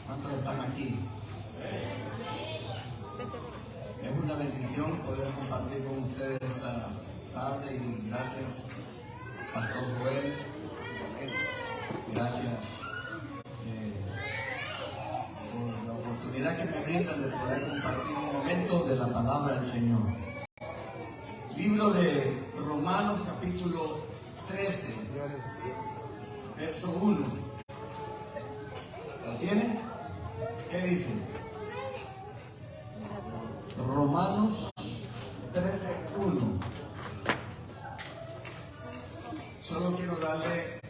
¿Cuántos están aquí? Es una bendición poder compartir con ustedes esta tarde y gracias, Pastor Joel. Gracias por la oportunidad que me brindan de poder compartir un momento de la palabra del Señor. Libro de Romanos, capítulo 13, verso 1. ¿Lo tienen? ¿Qué dice? Romanos 13, 1. Solo quiero darle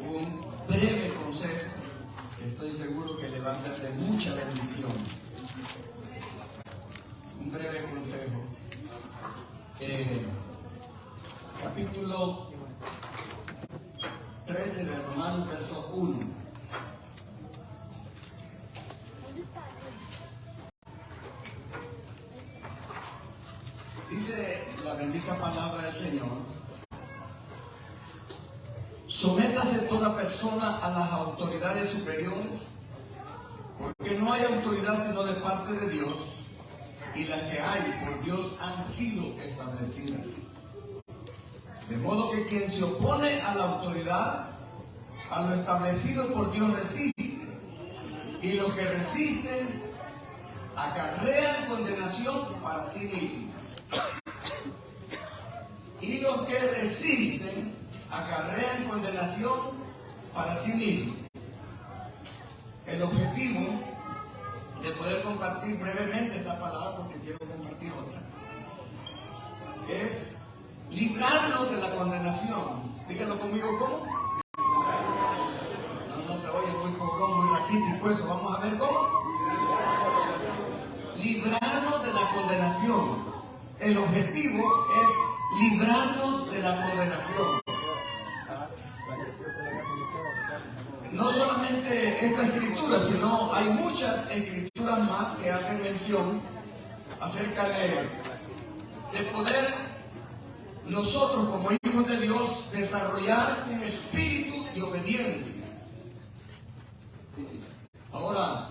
un breve consejo que estoy seguro que le va a ser de mucha bendición. Un breve consejo. Capítulo 13 de Romanos, verso 1. Dice la bendita palabra del Señor: sométase toda persona a las autoridades superiores, porque no hay autoridad sino de parte de Dios, y las que hay por Dios han sido establecidas. De modo que quien se opone a la autoridad, a lo establecido por Dios resiste, y los que resisten acarrean condenación para sí mismos. Y los que resisten acarrean condenación para sí mismos. El objetivo de poder compartir brevemente esta palabra, porque quiero compartir otra, es librarnos de la condenación. Díganlo conmigo, ¿cómo? No se oye, muy poco, muy raquítico eso. Vamos a ver cómo. Librarnos de la condenación. El objetivo es librarnos de la condenación. No solamente esta escritura, sino hay muchas escrituras más que hacen mención acerca de poder nosotros como hijos de Dios desarrollar un espíritu de obediencia. Ahora,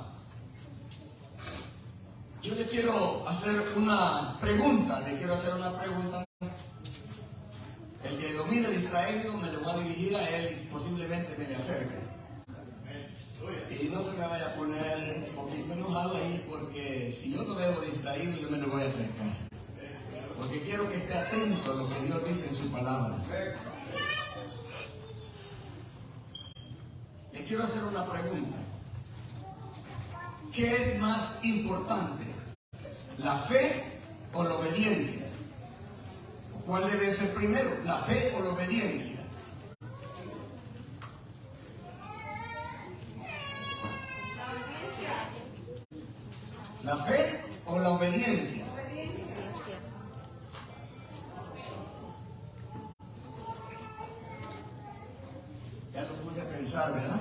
yo le quiero hacer una pregunta, El que domine distraído, me le voy a dirigir a él y posiblemente me le acerque. Y no se me vaya a poner un poquito enojado ahí, porque si yo lo veo distraído, yo me le voy a acercar. Porque quiero que esté atento a lo que Dios dice en su palabra. Le quiero hacer una pregunta. ¿Qué es más importante? ¿La fe o la obediencia? ¿Cuál debe ser primero? ¿La fe o la obediencia? ¿La fe o la obediencia? Ya lo puse a pensar, ¿verdad?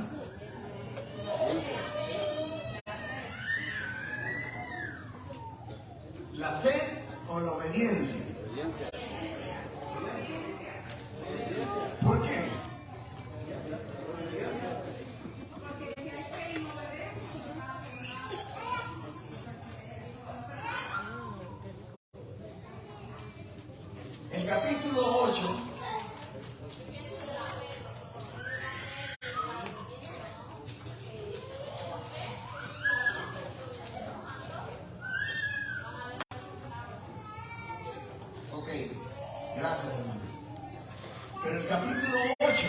¿La fe o la obediencia? ¿Por qué? El capítulo 8 gracias, hermano. Pero el capítulo 8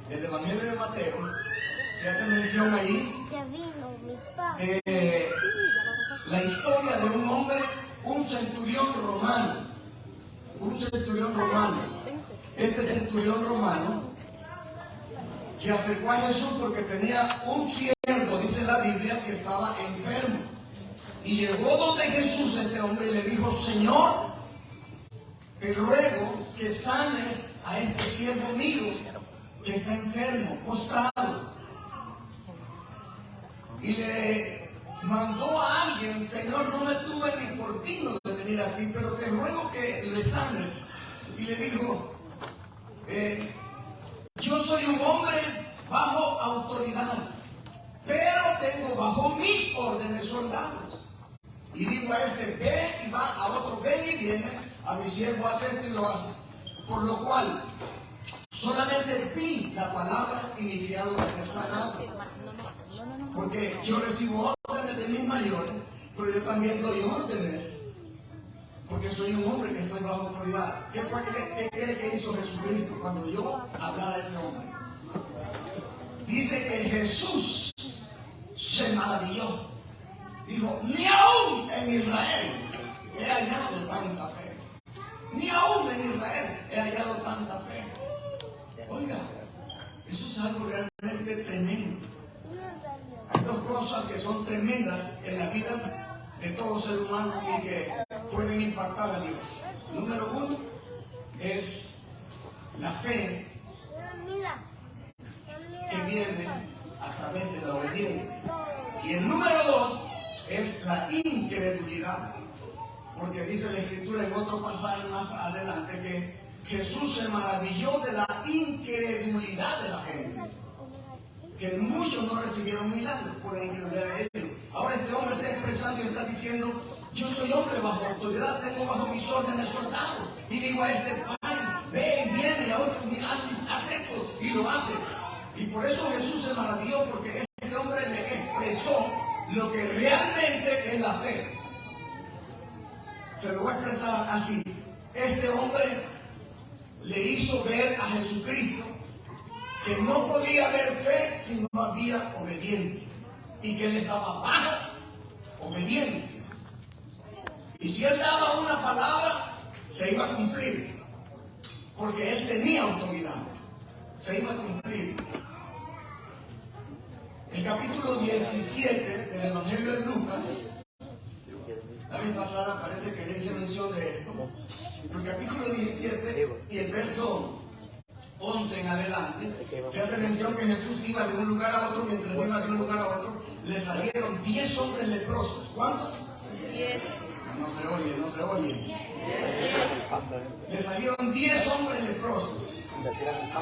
del Evangelio de Mateo se hace mención ahí de la historia de un hombre, un centurión romano. Este centurión romano se acercó a Jesús porque tenía un siervo, dice la Biblia, que estaba enfermo. Y llegó donde Jesús, este hombre, y le dijo: Señor, te ruego que sanes a este siervo mío que está enfermo, postrado. Y le mandó a alguien: Señor, no me tuve ni por digno de venir a ti, pero te ruego que le sanes. Y le dijo: yo soy un hombre bajo autoridad, pero bajo mis órdenes soldados. Y digo a este, ve y va, a otro, ve y viene, a mi siervo hace esto y lo hace. Por lo cual, solamente di la palabra y mi criado va a ser sanado. Porque yo recibo órdenes de mis mayores, pero yo también doy órdenes. Porque soy un hombre que estoy bajo autoridad. ¿Qué cree que hizo Jesucristo cuando yo hablara de ese hombre? Dice que Jesús se maravilló. Dijo, ni aún en Israel he hallado tanta fe. Ni aún en Israel he hallado tanta fe. Oiga, eso es algo realmente tremendo. Hay dos cosas que son tremendas en la vida de todo ser humano y que pueden impactar a Dios. Número uno es la fe que viene a través de la obediencia. Y el número dos es la incredulidad. Porque dice la Escritura en otro pasaje más adelante que Jesús se maravilló de la incredulidad de la gente. Que muchos no recibieron milagros por la incredulidad de ellos. Ahora este hombre está expresando y está diciendo, yo soy hombre bajo autoridad, tengo bajo mis órdenes soldados. Y digo a este padre, ve y viene, y a otro, mira, haz esto, y lo hace. Y por eso Jesús se maravilló, porque este hombre le expresó lo que realmente es la fe. Se lo voy a expresar así. Este hombre le hizo ver a Jesucristo que no podía haber fe si no había obediencia. Y que él estaba bajo obediencia. Y si él daba una palabra, se iba a cumplir. Porque él tenía autoridad. Se iba a cumplir. El capítulo 17 del Evangelio de Lucas, la vez pasada parece que le hice mención de esto. El capítulo 17 y el verso 11 en adelante, se hace mención que Jesús iba de un lugar a otro. Mientras iba de un lugar a otro, le salieron 10 hombres leprosos. ¿Cuántos? 10. No se oye, no se oye. 10. Le salieron 10 hombres leprosos.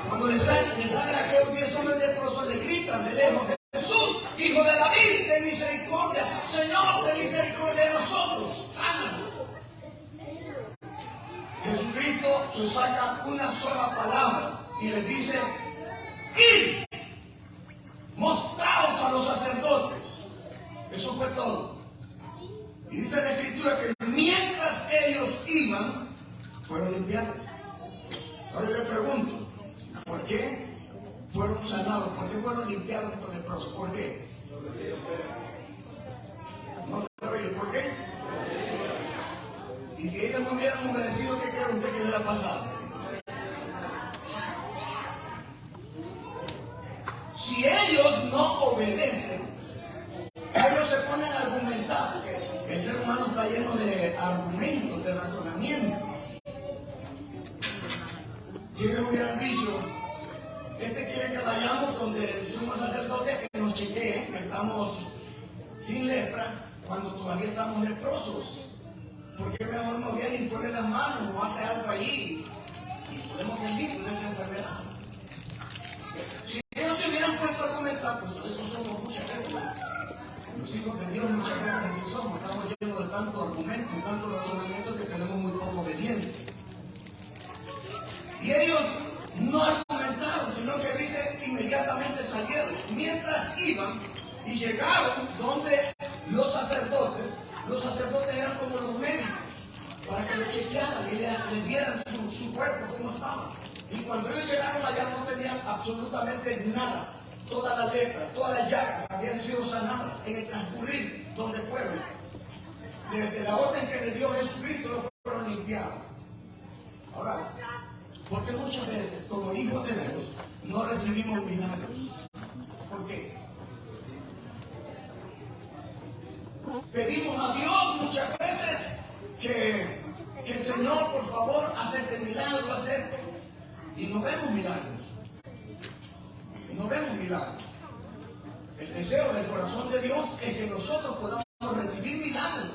Cuando le salen aquellos 10 hombres leprosos, le gritan de lejos, Jesús, Hijo de David, ten misericordia. Señor, ten misericordia de nosotros. Sánanos. Jesucristo se saca una sola palabra y les dice, id, mostraos a los sacerdotes. Eso fue todo. Y dice la Escritura que mientras ellos iban, fueron limpiados. Ahora yo le pregunto, ¿por qué fueron sanados? ¿Por qué fueron limpiados estos leprosos? ¿Por qué? No se oye, ¿por qué? Y si ellos no hubieran obedecido, ¿qué cree usted que hubiera pasado? Si ellos no obedecen, ellos se ponen a argumentar, porque el ser humano está lleno de argumentos, de razonamientos. Si ellos hubieran dicho, este quiere que vayamos donde el sumo sacerdote que nos chequee, que estamos sin lepra, cuando todavía estamos leprosos. ¿Por qué mejor no viene y pone las manos o hace algo allí y podemos ser limpios de esta enfermedad? Si ellos se hubieran puesto a argumentar, pues eso somos muchas veces. Los hijos de Dios muchas veces así somos. Estamos llenos de tantos argumentos y tantos razonamientos que tenemos muy poca obediencia. Y ellos no argumentaron, sino que dice inmediatamente salieron. Mientras iban y llegaron donde los sacerdotes eran como los médicos, para que lo chequearan y le vieran su cuerpo cómo estaba. Y cuando ellos llegaron allá no tenían absolutamente nada. Toda la lepra, todas las llagas habían sido sanadas en el transcurrir donde fueron. Desde la orden que le dio Jesucristo fueron limpiados. Ahora, porque muchas veces como hijos de Dios no recibimos milagros? ¿Por qué? Pedimos a Dios muchas veces que Señor, por favor, haz este milagro, haz esto. Y no vemos milagros. No vemos milagros. El deseo del corazón de Dios es que nosotros podamos recibir milagros.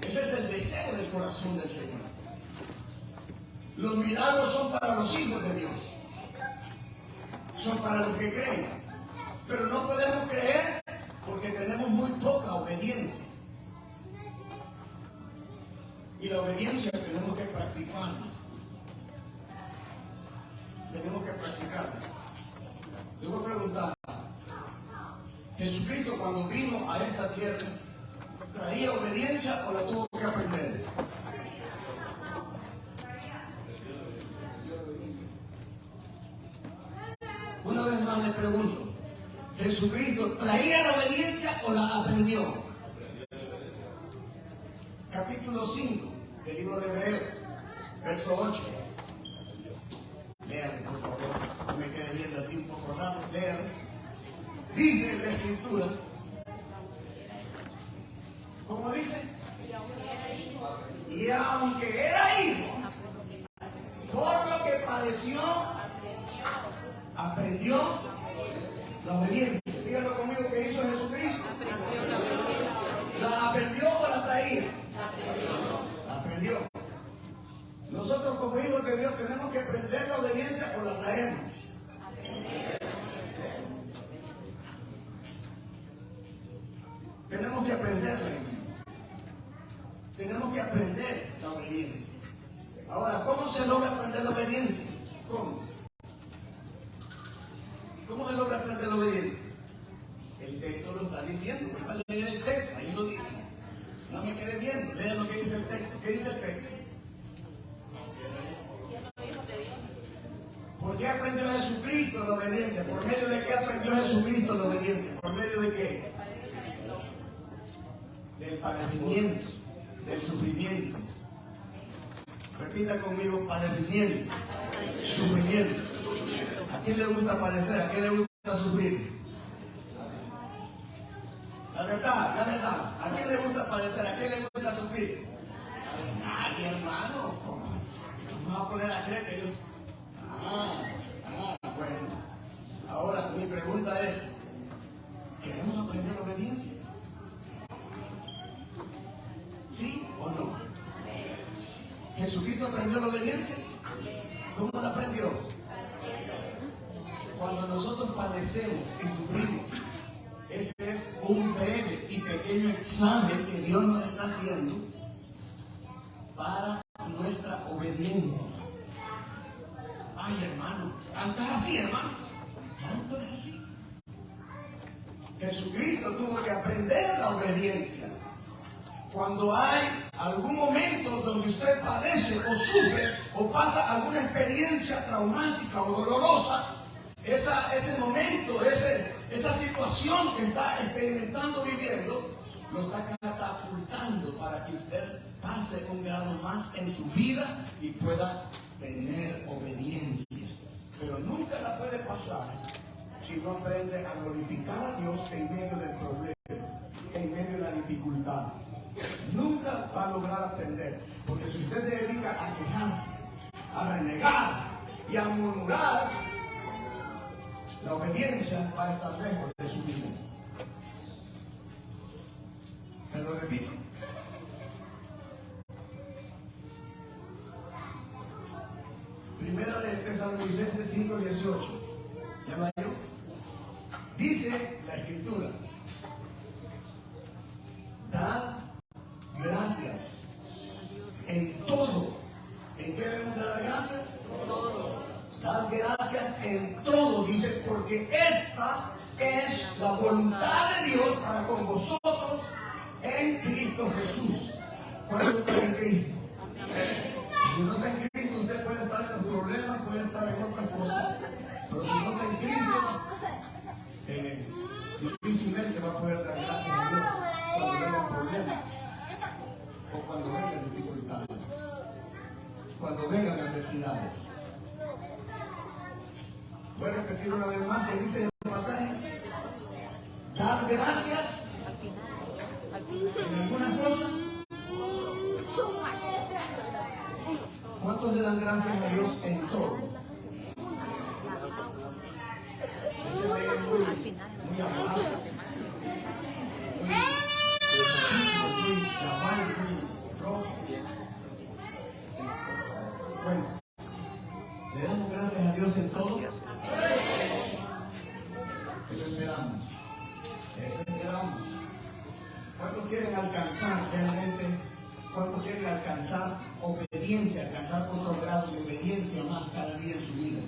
Ese es el deseo del corazón del Señor. Los milagros son para los hijos de Dios. Son para los que creen. Pero no podemos creer porque tenemos obediencia tenemos que practicarla. Tenemos que practicarla. Yo voy a preguntar, ¿Jesucristo cuando vino a esta tierra traía obediencia o la tuvo que aprender? Una vez más le pregunto, ¿Jesucristo traía la obediencia o la aprendió? Capítulo 5 del libro de Hebreos, verso 8. Léale, por favor, no me quede viendo aquí un poco raro, léale. Dice la Escritura, ¿cómo dice? Y aunque era hijo, por lo que padeció, aprendió la obediencia. Díganlo conmigo, ¿qué hizo Jesucristo? ¿La aprendió o la traía? La aprendió. Nosotros como hijos de Dios tenemos que aprender la obediencia o la traemos. Tenemos que aprenderla. Tenemos que aprender la obediencia. Ahora, ¿cómo se logra aprender la obediencia? ¿Cómo? ¿Cómo se logra aprender la obediencia? El texto lo está diciendo. Pues va a leer el texto, ahí lo dice. No me quede viendo, lea lo que dice el texto. ¿Qué dice el texto? ¿Por qué aprendió Jesucristo la obediencia? ¿Por medio de qué aprendió Jesucristo la obediencia? ¿Por medio de qué? Del padecimiento, del sufrimiento. Repita conmigo, padecimiento, sufrimiento. ¿A quién le gusta padecer? ¿A quién le gusta sufrir? La verdad, ¿a quién le gusta padecer? ¿A quién le gusta sufrir? Pues nadie, hermano. ¿Cómo vamos a poner a creer que yo? Bueno. Ahora, mi pregunta es, ¿queremos aprender la obediencia? ¿Sí o no? ¿Jesucristo aprendió la obediencia? ¿Cómo la aprendió? Cuando nosotros padecemos y sufrimos, este es un breve y pequeño examen que Dios nos está haciendo para nuestra obediencia. Ay, hermano, tanto es así, hermano. Tanto es así. Jesucristo tuvo que aprender la obediencia. Cuando hay algún momento donde usted padece o sufre o pasa alguna experiencia traumática o dolorosa, ese momento, esa situación que está experimentando, viviendo, lo está catapultando para que usted pase un grado más en su vida y pueda tener obediencia. Pero nunca la puede pasar si no aprende a glorificar a Dios en medio del problema, en medio de la dificultad. Nunca va a lograr aprender, porque si usted se dedica a quejarse, a renegar y a murmurar, la obediencia va a estar lejos de su vida. Se lo repito. Primera de Tesalonicenses 5:18. ¿Ya la leyó? Dice la Escritura: dad gracias en todo. ¿En qué debemos de dar gracias? Dad gracias en todo, dice, porque esta es la voluntad de Dios para con vosotros en Cristo Jesús. ¿Cuánto está en Cristo? Si no está en Cristo, usted puede estar en los problemas, puede estar en otras cosas, pero si no está en Cristo, difícilmente va a poder dar gracias a Dios cuando vengan problemas o cuando vengan dificultades, cuando vengan adversidades. Voy a repetir una vez más que dice el pasaje: dar gracias en algunas cosas. ¿Cuántos le dan gracias a Dios en todo? Ese rey es muy amable, muy amable, muy rojo. Bueno, ¿le damos gracias a Dios en todo? Eso esperamos. Eso esperamos. ¿Cuántos quieren alcanzar realmente ¿Cuántos quieren alcanzar obediencia, alcanzar otro grado de obediencia más cada día en su vida?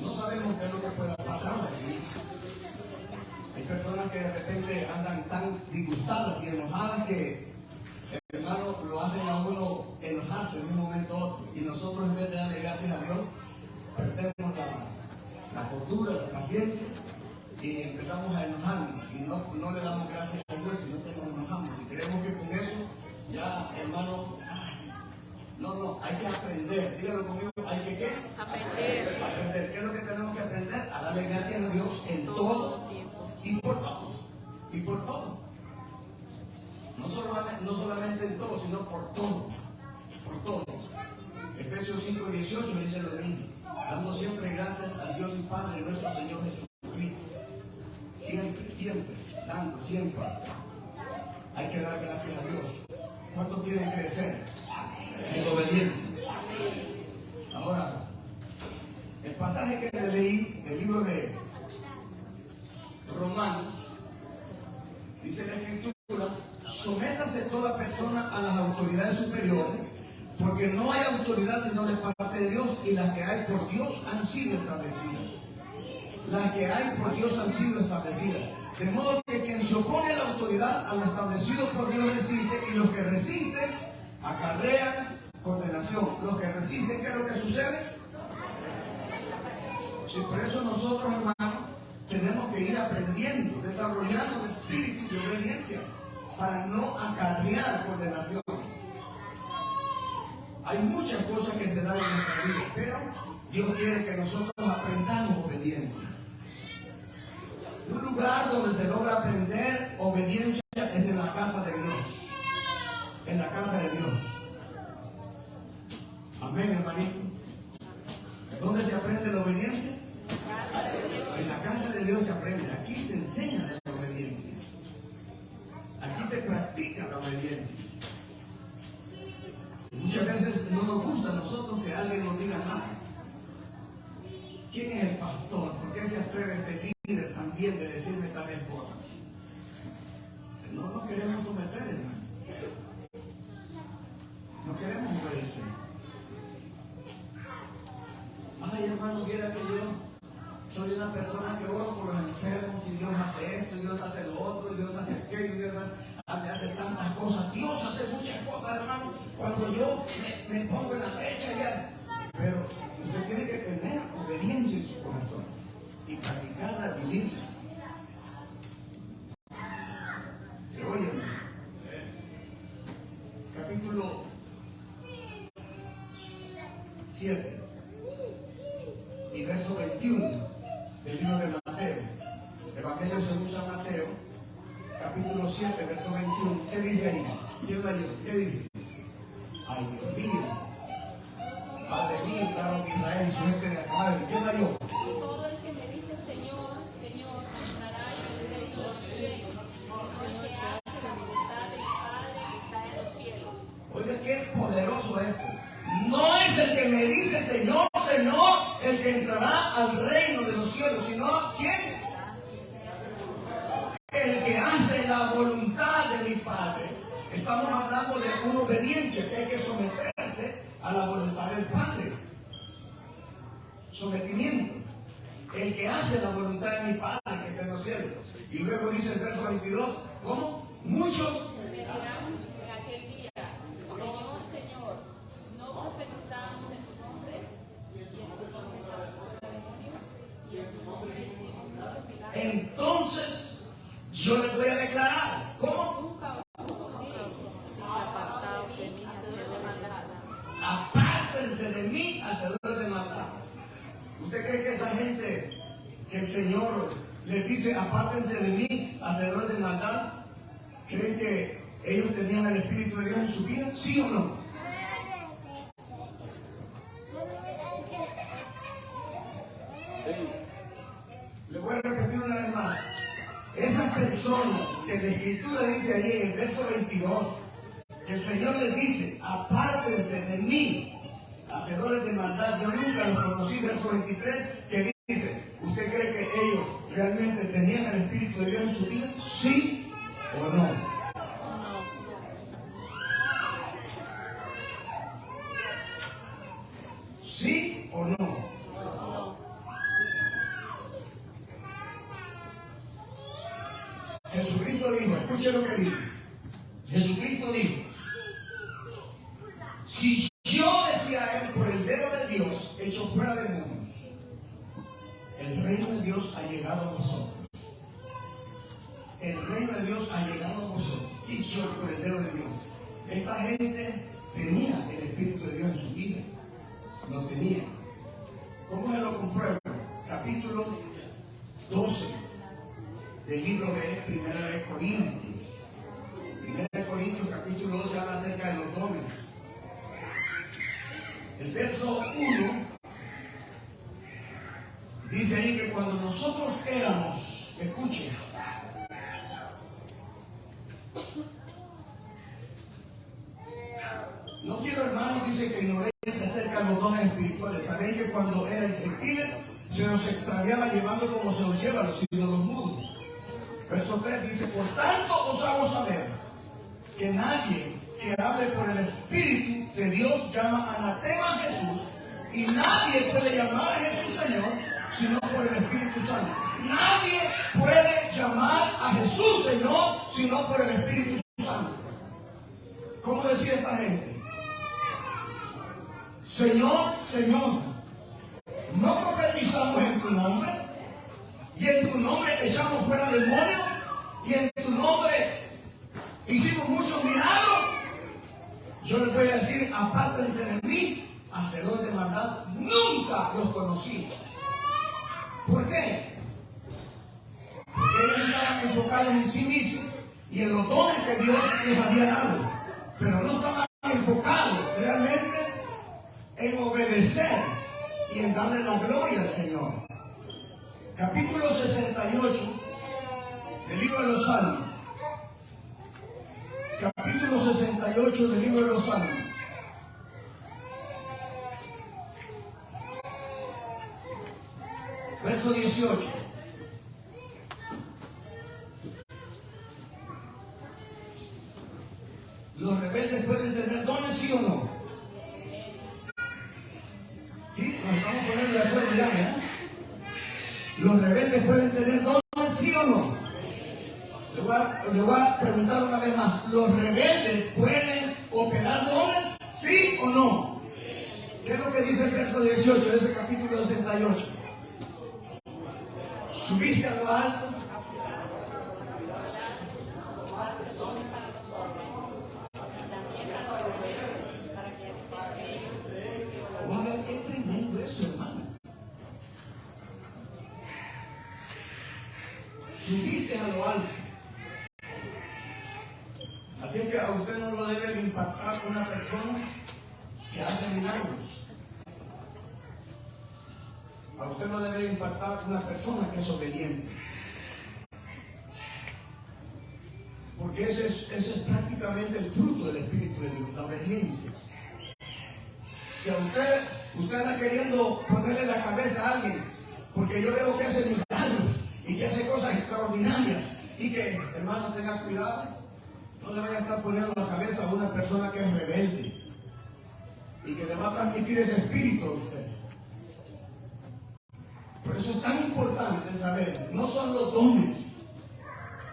No sabemos qué es lo que pueda pasar, ¿sí? Hay personas que de repente andan tan disgustadas y enojadas que, hermano, lo hacen a uno enojarse de un momento a otro. Y nosotros, en vez de darle gracias a Dios, perdemos la cordura, la paciencia y empezamos a enojarnos. Y no le damos gracias a Dios, sino que nos enojamos. Y creemos que con eso, ya, hermano, no, hay que aprender. Dígalo conmigo, ¿hay que qué? Aprender. Aprender. ¿Qué es lo que tenemos que aprender? A darle gracias a Dios en todo y por todo. Y por todo. No solamente en todo, sino por todo. Por todo. Efesios 5:18 dice lo mismo. Dando siempre gracias a Dios y Padre nuestro Señor Jesucristo. Siempre, dando siempre. Hay que dar gracias a Dios. ¿Cuántos quieren crecer en obediencia? Ahora, el pasaje que le leí del libro de Romanos, dice la Escritura: sométase toda persona a las autoridades superiores, porque no hay autoridad sino de parte de Dios, y las que hay por Dios han sido establecidas. Las que hay por Dios han sido establecidas. De modo que quien se opone a la autoridad, a lo establecido por Dios, resiste, y los que resisten acarrean condenación. Los que resisten, ¿qué es lo que sucede? Sí, por eso nosotros, hermanos, tenemos que ir aprendiendo, desarrollando el espíritu de obediencia para no acarrear condenación. Hay muchas cosas que se dan en nuestra vida, pero Dios quiere que nosotros aprendamos obediencia. Un lugar donde se logra aprender obediencia es en la casa de Dios. En la casa de Dios. Amén, hermanito. ¿Dónde se aprende la obediencia? En la casa de Dios se aprende. Aquí se enseña de la obediencia. Aquí se practica la obediencia. Muchas veces no nos gusta a nosotros que alguien nos diga nada. ¿Quién es el pastor? ¿Por qué se atreve este líder también de decirme tales cosas? No nos queremos someter, hermano. No queremos obedecer. Ay, hermano, viera que yo soy una persona que oro por los enfermos, y Dios hace esto, y Dios hace lo otro, y Dios hace aquello, y Dios hace tantas cosas. Dios hace muchas cosas, hermano, cuando yo me pongo en la brecha ya. Pero usted tiene que tener obediencia en su corazón y practicarla, vivirla. Oye, capítulo 7 y verso 21 del libro de Mateo, Evangelio según San Mateo, capítulo 7, verso 21. ¿Qué dice ahí? ¿Quién lo ayuda? ¿Qué dice? Ay, Dios mío. Padre mío, claro que Israel y su gente de acá. ¿Quién lo ayuda? Todo el que me dice Señor, Señor, entrará en el reino de los cielos. El que hace la voluntad del Padre que está en los cielos. Oiga, qué poderoso esto. No es el que me dice Señor, Señor, el que entrará al reino de los cielos, sino ¿quién? El que hace la voluntad de mi Padre. Estamos hablando de una obediencia que hay que someterse a la voluntad del Padre. Sometimiento. El que hace la voluntad de mi Padre que está en los cielos. Y luego dice el verso 22, ¿cómo? Muchos Me dirán en aquel día, Señor, Señor, ¿no profetizamos en tu nombre? Y en tu nombre echamos demonios, y en tu nombre hicimos muchos milagros. Entonces yo les voy a declarar, ¿cómo? Nunca os conocí, apartaos de mí, hacedores de maldad. Apártense de mí, hacedores de maldad. ¿Usted cree que esa gente que el Señor les dice apártense de mí, hacedores de maldad, creen que ellos tenían el Espíritu de Dios en su vida? ¿Sí o no? Sí. Le voy a repetir una vez más. Esas personas que la Escritura dice allí en el verso 22, que el Señor les dice, apártense de mí, hacedores de maldad, yo nunca los conocí, verso 23, que dice, ¿usted cree que ellos realmente tenían el Espíritu de Dios en su vida? ¿Sí o no? Escuche lo que dijo. Jesucristo dijo, si yo, decía él, por el dedo de Dios echo fuera demonios, el reino de Dios ha llegado a vosotros. El reino de Dios ha llegado a vosotros. Si yo, por el dedo de Dios. Esta gente tenía el Espíritu de Dios en su vida. Lo tenía. ¿Cómo se lo compruebo? Capítulo 12 del libro de Primera de Corintios. Primera de Corintios, capítulo 12, habla acerca de los dones. El verso 1 dice ahí que cuando nosotros éramos, escuchen, no quiero, hermanos, dice que ignoréis acerca de los dones espirituales. Sabéis que cuando erais gentiles se os extraviaba llevando como se os lleva los ídolos mudos. Verso 3 dice, por tanto os hago saber que nadie que hable por el Espíritu de Dios llama anatema a Jesús, y nadie puede llamar a Jesús Señor sino por el Espíritu Santo. Nadie puede llamar a Jesús Señor sino por el Espíritu Santo. ¿Cómo decía esta gente? Señor, Señor, ¿no profetizamos en tu nombre? Y en tu nombre echamos fuera demonios, y en tu nombre hicimos muchos milagros. Yo les voy a decir, apártense de mí, hacedores de maldad, nunca los conocí. ¿Por qué? Porque ellos estaban enfocados en sí mismos y en los dones que Dios les había dado, pero no estaban enfocados realmente en obedecer y en darle la gloria al Señor. Capítulo 68 del libro de los Salmos. Capítulo 68 del libro de los Salmos. Verso 18. ¿Los rebeldes pueden tener dones, sí o no? Sí, nos estamos poniendo de acuerdo ya, ¿verdad? ¿Los rebeldes pueden tener dones, sí o no? Le voy a preguntar una vez más. ¿Los rebeldes pueden operar dones, sí o no? ¿Qué es lo que dice el verso 18 de ese capítulo 68? Subiste a lo alto. Oigan, qué tremendo eso, hermano. Subiste a lo alto. Así es que a usted no lo debe de impactar una persona que hace milagros. A usted no debe de impactar una persona que es obediente. Porque ese es prácticamente el fruto del Espíritu de Dios, la obediencia. Si a usted anda queriendo ponerle la cabeza a alguien, porque yo veo que hace milagros y que hace cosas extraordinarias, y que, hermano, tenga cuidado, no le vaya a estar poniendo la cabeza a una persona que es rebelde y que le va a transmitir ese espíritu a usted. Por eso es tan importante saber, no son los dones,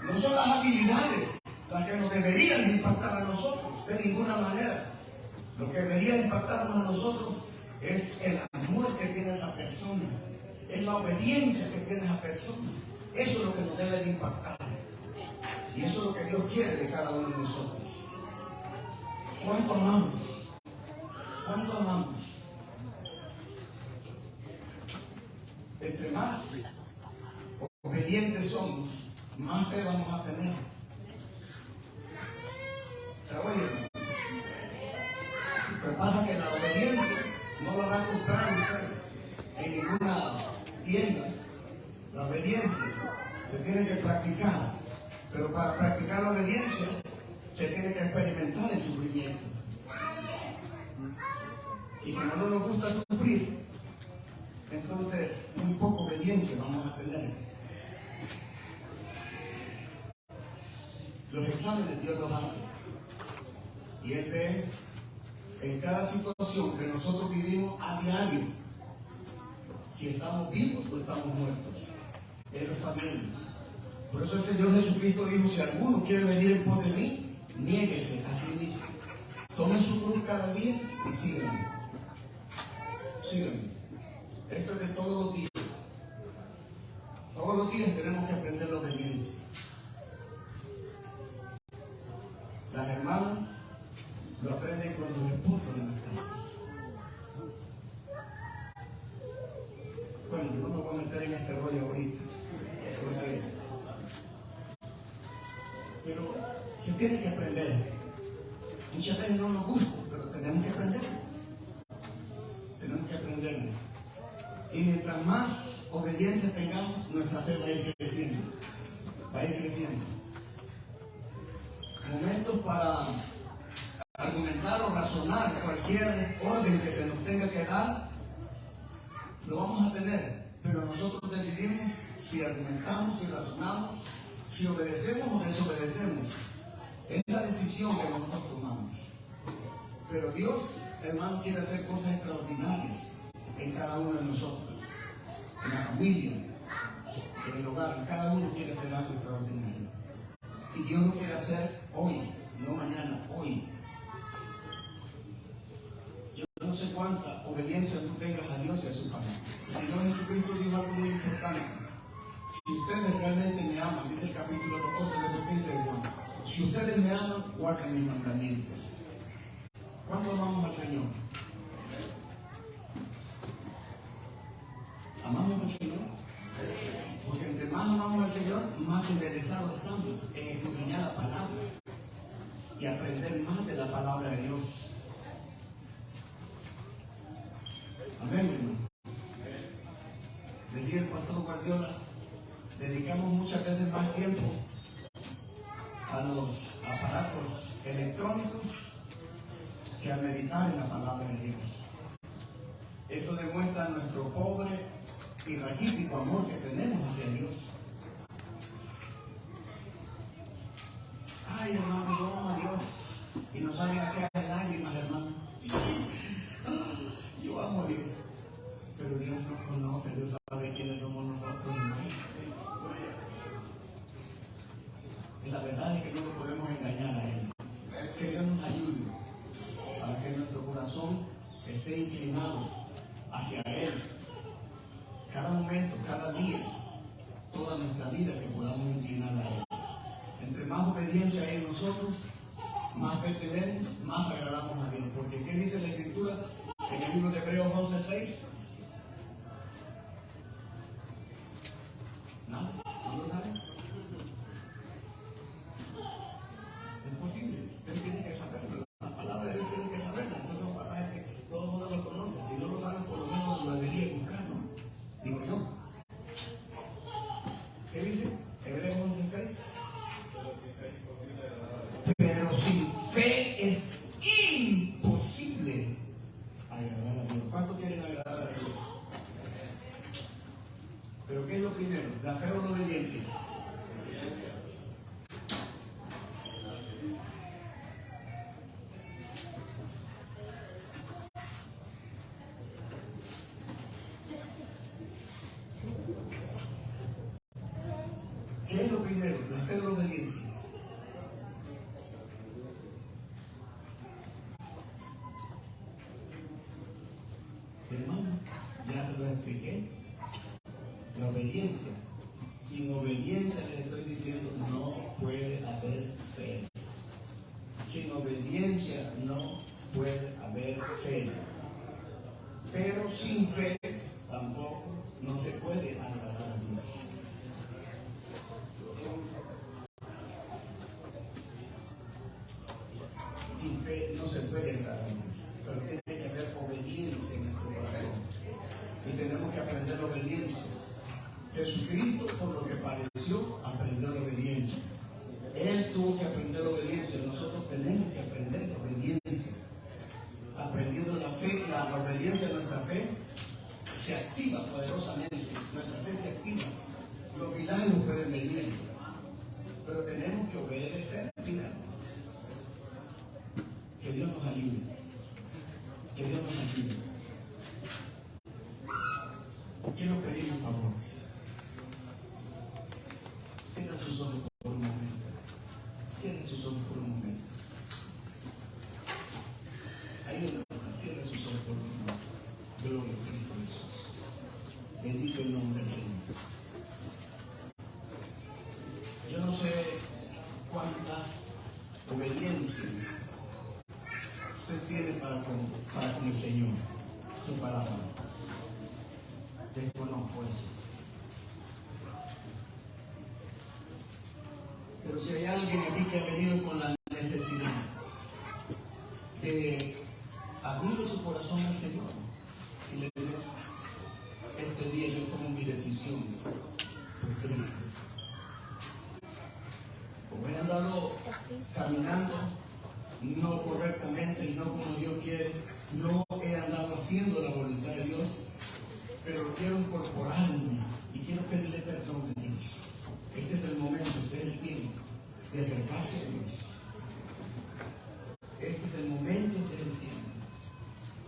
no son las habilidades las que nos deberían impactar a nosotros, de ninguna manera. Lo que debería impactarnos a nosotros es el amor que tiene esa persona, es la obediencia que tiene esa persona. Eso es lo que nos debe de impactar. Y eso es lo que Dios quiere de cada uno de nosotros. ¿Cuánto amamos? ¿Cuánto amamos? Entre más obedientes somos, más fe vamos a tener. ¿Se oye? Lo que pasa es que la obediencia no la va a comprar usted en ninguna tienda. La obediencia se tiene que practicar, pero para practicar la obediencia se tiene que experimentar el sufrimiento. Y como no nos gusta sufrir, entonces muy poca obediencia vamos a tener. Los exámenes Dios los hace, y Él ve en cada situación que nosotros vivimos a diario si estamos vivos o estamos muertos. Él lo está viendo. Por eso el Señor Jesucristo dijo, si alguno quiere venir en pos de mí, niéguese a sí mismo. Tome su cruz cada día y síganme. Síganme. Esto es de todos los días. Todos los días tenemos que aprender la obediencia. Las hermanas lo aprenden con sus esposos en las casas. Bueno, no me voy a meter en este rollo ahorita, pero se tiene que aprender. Muchas veces no nos gusta, pero tenemos que aprenderlo. Tenemos que aprenderlo. Y mientras más obediencia tengamos, nuestra fe va a ir creciendo. Va a ir creciendo. Momentos para argumentar o razonar cualquier orden que se nos tenga que dar, lo vamos a tener, pero nosotros decidimos si argumentamos, si razonamos, si obedecemos o desobedecemos. Es la decisión que nosotros tomamos. Pero Dios, hermano, quiere hacer cosas extraordinarias en cada uno de nosotros, en la familia, en el hogar, en cada uno quiere hacer algo extraordinario. Y Dios lo quiere hacer hoy, no mañana, hoy. Yo no sé cuánta obediencia tú tengas a Dios y a su palabra. El Señor Jesucristo dijo algo muy importante. Si ustedes realmente me aman, dice el capítulo 14, verso 15 de Juan, si ustedes me aman, guarden mis mandamientos. ¿Cuánto amamos al Señor? ¿Amamos al Señor? Porque entre más amamos al Señor, más interesados estamos en escudriñar la palabra y aprender más de la palabra de Dios. Amén, hermano. Decía el pastor Guardiola, dedicamos muchas veces más tiempo a los aparatos electrónicos que a meditar en la palabra de Dios. Eso demuestra nuestro pobre y raquítico amor que tenemos hacia Dios. Ay, hermano, yo amo a Dios. Y nos salen aquellas lágrimas, hermano. Yo amo a Dios. Pero Dios nos conoce, Dios sabe quiénes somos nosotros, hermano. Y la verdad es que no nos podemos engañar a Él. Que Dios nos ayude para que nuestro corazón esté inclinado hacia Él. Cada momento, cada día, toda nuestra vida que podamos inclinar a Él. Entre más obediencia hay en nosotros, más fe tenemos, más agradamos a Dios. Porque ¿qué dice la Escritura en el libro de Hebreos 11:6? ¿Nada? ¿No lo saben? Es posible. Usted tiene que saberlo. La palabra de Dios tiene que saberla. Esos son pasajes que todo el mundo los conoce. Si no lo saben, por lo menos lo debería buscar, ¿no? Digo yo. ¿Qué dice? Hebreos 11:6. Pero sin fe es imposible agradar a Dios. ¿Cuántos quieren agradar a Dios? Pero ¿qué es lo primero? ¿La fe o la obediencia? ¿Qué es lo primero? ¿La fe o la obediencia? Hermano, ya te lo expliqué. La obediencia. Sin obediencia, les estoy diciendo, no puede haber fe. Sin obediencia no puede haber fe. Pero sin fe tampoco no se puede agradar a Dios. Sin fe no se puede agradar a Dios. Pero tiene que haber obediencia en nuestro corazón. Y tenemos que aprender la obediencia. Jesucristo, por lo que pareció, aprendió la obediencia. Él tuvo que aprender la obediencia. Nosotros tenemos que aprender la obediencia. Aprendiendo la fe, la obediencia de nuestra fe se activa poderosamente. Nuestra fe se activa. Los milagros pueden venir, pero tenemos que obedecer primero. Que Dios nos ayude. Que Dios nos ayude. Quiero pedirle un favor. Si nosotros sus ojos por un momento. Cierre sus ojos por un momento. Ayúdame, cierre sus ojos por un momento. Gloria a Cristo Jesús. Bendito el nombre del Señor. Yo no sé cuánta obediencia usted tiene para con el Señor, su palabra. Desconozco eso. Pero si hay alguien aquí que ha venido con la necesidad de abrirle su corazón al Señor, si le digo, este día yo tomo mi decisión por Cristo. O he andado caminando no correctamente y no como Dios quiere, no he andado haciendo la voluntad de Dios, pero quiero incorporarme y quiero pedirle perdón a Dios. Este es el momento, este es el tiempo de acercarse a Dios. Este es el momento, este es el tiempo.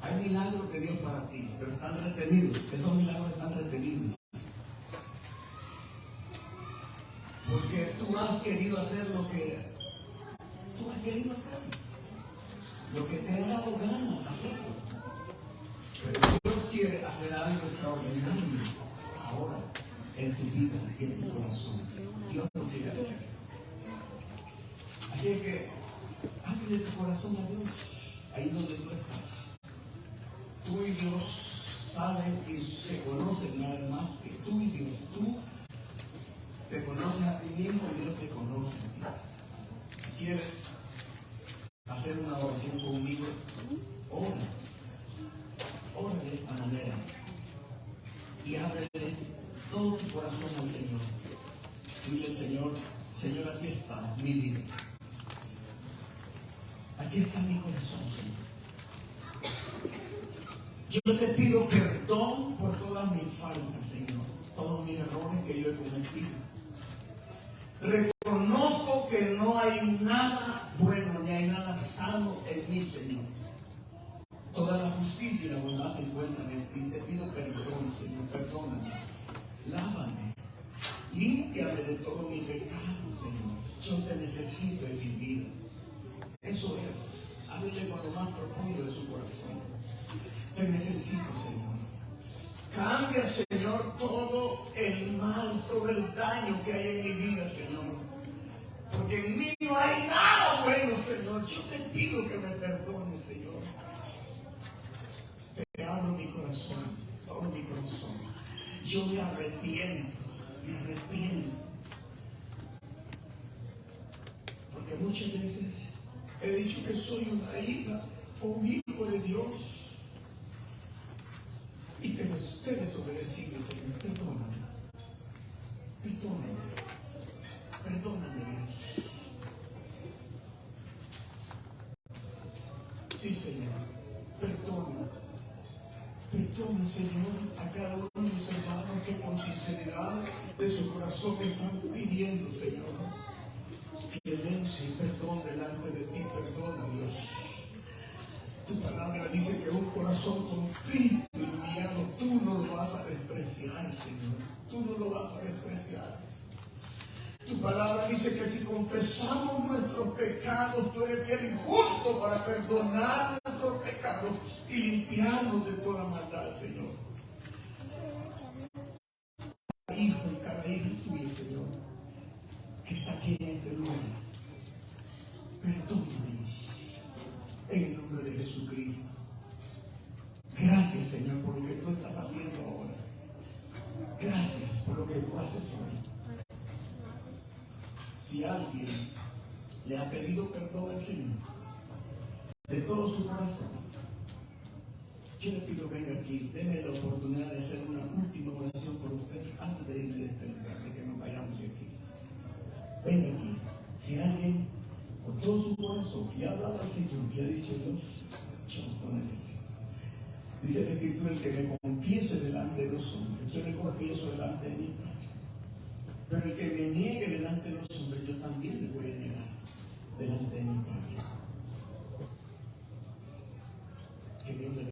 Hay milagros de Dios para ti, pero están retenidos. Esos milagros están retenidos. Porque tú has querido hacer lo que tú has querido hacer. Lo que te ha dado ganas de hacerlo. Pero Dios quiere hacer algo extraordinario ahora en tu vida y en tu corazón. Dios lo quiere hacer. Así es que ábrele tu corazón a Dios ahí donde tú estás. Tú y Dios saben y se conocen nada más que tú y Dios. Tú te conoces a ti mismo y Dios te conoce a ti. Si quieres hacer una oración conmigo, ora. Ora de esta manera y ábrele todo tu corazón al Señor. Dile al Señor, Señor, aquí está mi vida. Aquí está mi corazón, Señor. Yo te pido perdón por todas mis faltas, Señor, todos mis errores que yo he cometido. Reconozco que no hay nada bueno ni hay nada sano en mí, Señor. Toda la justicia y la bondad se encuentran en ti. Te pido perdón, Señor, perdóname. Lávame. Límpiame de todo mi pecado, Señor. Yo te necesito en mi vida. Eso es. Háblele con lo más profundo de su corazón. Te necesito, Señor. Cambia, Señor, todo el mal, todo el daño que hay en mi vida, Señor. Porque en mí no hay nada bueno, Señor. Yo te pido que me perdones, Señor. Te abro mi corazón, todo mi corazón. Yo me arrepiento, porque muchas veces he dicho que soy una hija o un hijo de Dios y te he desobedecido, Señor. Perdóname, perdóname, Dios. Sí, Señor, perdona, Señor, a cada uno de mis hermanos que con sinceridad de su corazón me están pidiendo, Señor, clemencia y perdón delante de ti. Perdona, Dios. Tu palabra dice que un corazón contrito y humillado tú no lo vas a despreciar, Señor. Tú no lo vas a despreciar. Tu palabra dice que si confesamos nuestros pecados, tú eres fiel y justo para perdonar nuestros pecados y limpiarnos de toda maldad, Señor. Cada hijo y cada hija tuya, Señor, que está aquí en este lugar, perdónanos en el nombre de Jesucristo. Gracias, Señor, por lo que tú estás haciendo ahora. Gracias por lo que tú haces hoy. Si alguien le ha pedido perdón al Señor de todo su corazón, yo le pido, venga aquí, déme la oportunidad de hacer una última oración por usted antes de irme de este lugar, de que nos vayamos de aquí. Venga aquí. Si alguien con todo su corazón le ha hablado al Señor, le ha dicho, Dios, yo lo necesito. Dice la Escritura, el que me confiese delante de los hombres, yo le confieso delante de mi Padre. Pero el que me niegue delante de los hombres, yo también le voy a negar delante de mi Padre. Que Dios le